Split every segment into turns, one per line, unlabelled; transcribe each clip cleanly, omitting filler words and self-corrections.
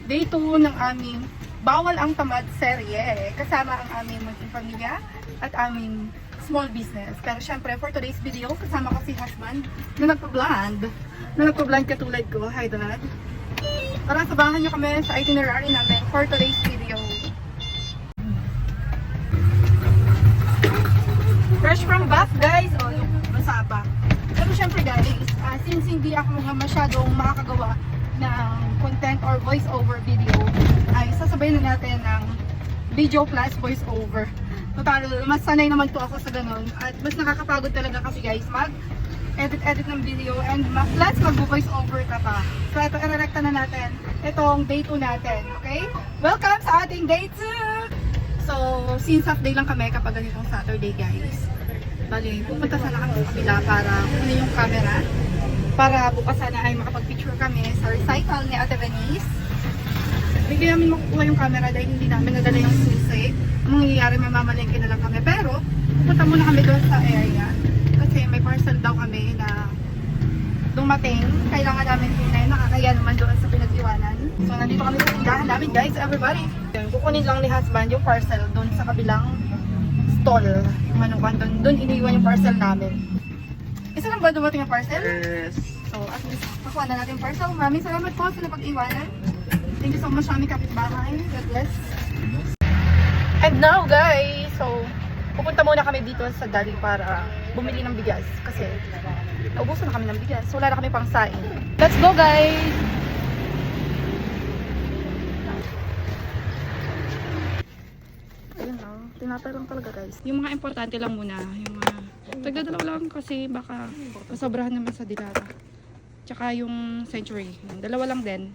Day 2 ng aming Bawal ang Tamad serye. Kasama ang aming munting pamilya at aming small business. Pero syempre, for today's video, kasama ko si husband na nagpa-blend katulad ko. Hi, Dad. Tara, sabahan nyo kami sa itinerary namin for today's video. Fresh from bath, guys. O, basa pa. Pero syempre, guys, since hindi ako masyadong makakagawa ng content or voice over video, ay sasabayin na natin ng video plus voice over. Total, mas sanay naman to ako sa ganun. At mas nakakapagod talaga kasi guys, mag-edit ng video and plus mag-voice over ka pa. So ito, i-recta na natin itong day 2 natin, okay? Welcome sa ating day 2! So, since half day lang kami kapag ganitong Saturday guys. Bali, pupunta sana kami sa kabila para kunin yung camera. Para bukas sana ay makapag-picture kami sa recital ni Ate Venice. Hindi namin makukuha yung camera dahil hindi namin nadala yung susi. Ang mangyayari, mamamalengke na lang kami. Pero, pupunta muna kami doon sa area. Kasi may parcel daw kami na dumating. Kailangan namin kunin. Nakakaya naman doon sa pinag-iwanan. So, nandito kami sa tindahan namin guys, everybody. Kukunin lang ni husband yung parcel doon sa kabilang stall. Yung manukan doon. Doon iniwan yung parcel namin. Isa lang ba dumating yung parcel?
Yes.
So, at least, makuha na natin yung parcel. Maraming salamat po sa napag-iwanan. Thank you so much sa aming kapitbahay. God bless. And now guys, so pupunta muna kami dito sa Dali para bumili ng bigas. Kasi naubusan na kami ng bigas. So wala na kami pang saing. Let's go guys! Ayun lang. Tinapay lang talaga guys. Yung mga importante lang muna. Yung mga tagdadalawa lang kasi baka masobrahan naman sa Dilata. Tsaka yung Century. Yung dalawa lang din.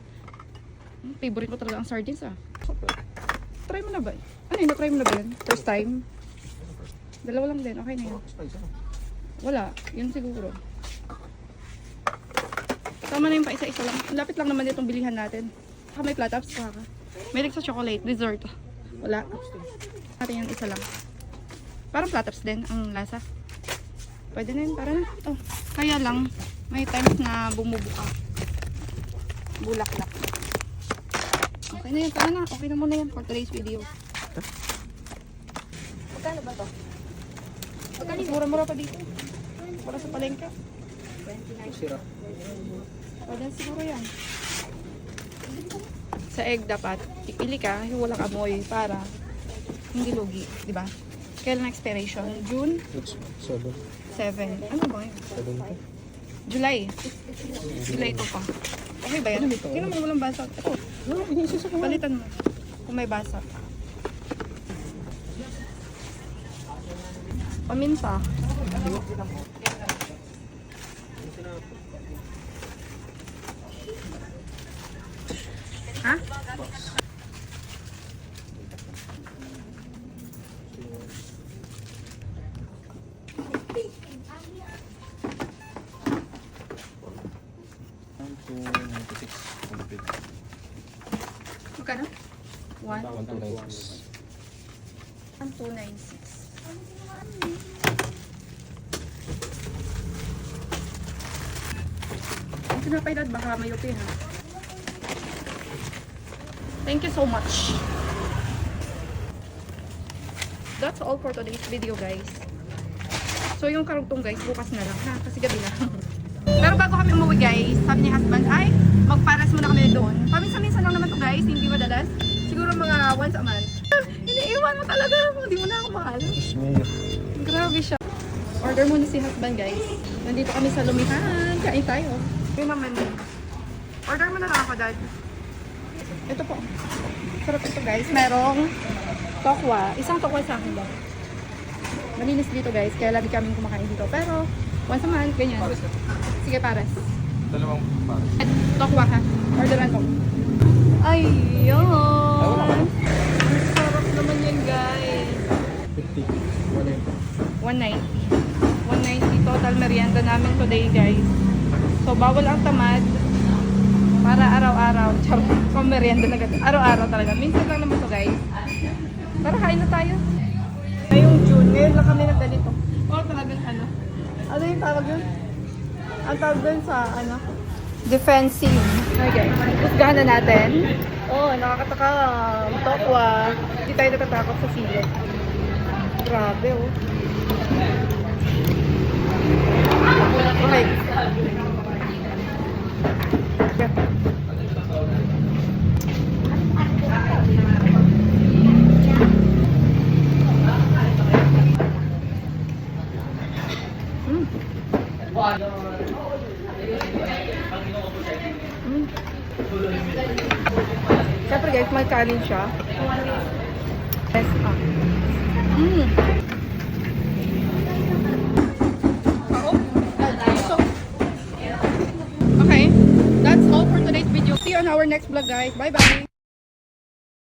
Favorite ko talaga ang sardines Try mo na ba? Ano yun? Na-try mo na ba yun? First time? Dalawa lang din. Okay na yun. Wala. Yun siguro. Tama na yung pa isa-isa lang. Lapit lang naman itong bilihan natin. Saka may flat ups. May sa chocolate. Dessert. Wala. Natin yung isa lang. Parang flat ups din ang lasa. Pwede na yun. Para na. Oh. Kaya lang, may times na bumubuka. Bulaklak. Okay na yun, tara na. Okay na muna yan for today's video. Magkano ba to? Magkano? Mura-mura pa dito. Para sa palengke.
29.
Pwede siguro yan. Sa egg dapat, pipili ka yung walang amoy para hindi lugi, di ba? Kailan expiration? June 7. Ano ba yun? July. July ito pa. Okay ba yan? Tingnan mo walang basa. Ito. Palitan mo. Kung may basa. Paminta. Ha? Magkano?
1296.
1296. Ang tinapay dad, baka may upi ha. Thank you so much. That's all for today's video guys. So yung karugtong guys, bukas na lang ha, kasi gabi na. Pero bago kami umuwi guys, sabi ni husband ay magparas muna kami doon. Paminsan-minsan lang naman to guys, hindi madalas. Siguro mga once a month. Iniiwan mo talaga, hindi mo na ako mahal. Grabe siya. Order muna si husband guys. Nandito kami sa Lumihan. Kain tayo. Yun naman. Order mo na lang ako dad. Ito po. Sarap ito guys. Merong tokwa. Isang tokwa sa akin daw. Malinis dito guys. Kaya lagi kaming kumakain dito. Pero once a month, ganyan. Sige pares.
Dalawang pares.
Tokwa ha. Orderan ko. Ayun. Sarap naman yan guys.
50.
190. 190 total merienda namin today guys. So bawal ang tamad. Para araw-araw. Charot. Kung merienda na ganito. Araw-araw talaga. Minsan lang naman to guys. Tara kain na tayo. Ngayong June. Ngayon lang kami nagganito. Oh talagang ano. Ano yung tawag yun? Ang tawag dun sa ano? Defensive. Okay, husgahan na natin. Oh, nakakatakam. Tokwa. Hindi tayo natatakot sa sili. Grabe, oh. Okay. Mm. Mm. Siyempre guys, may kanin siya. Yes, ah. Mm. Okay, that's all for today's video. See you on our next vlog guys. Bye bye.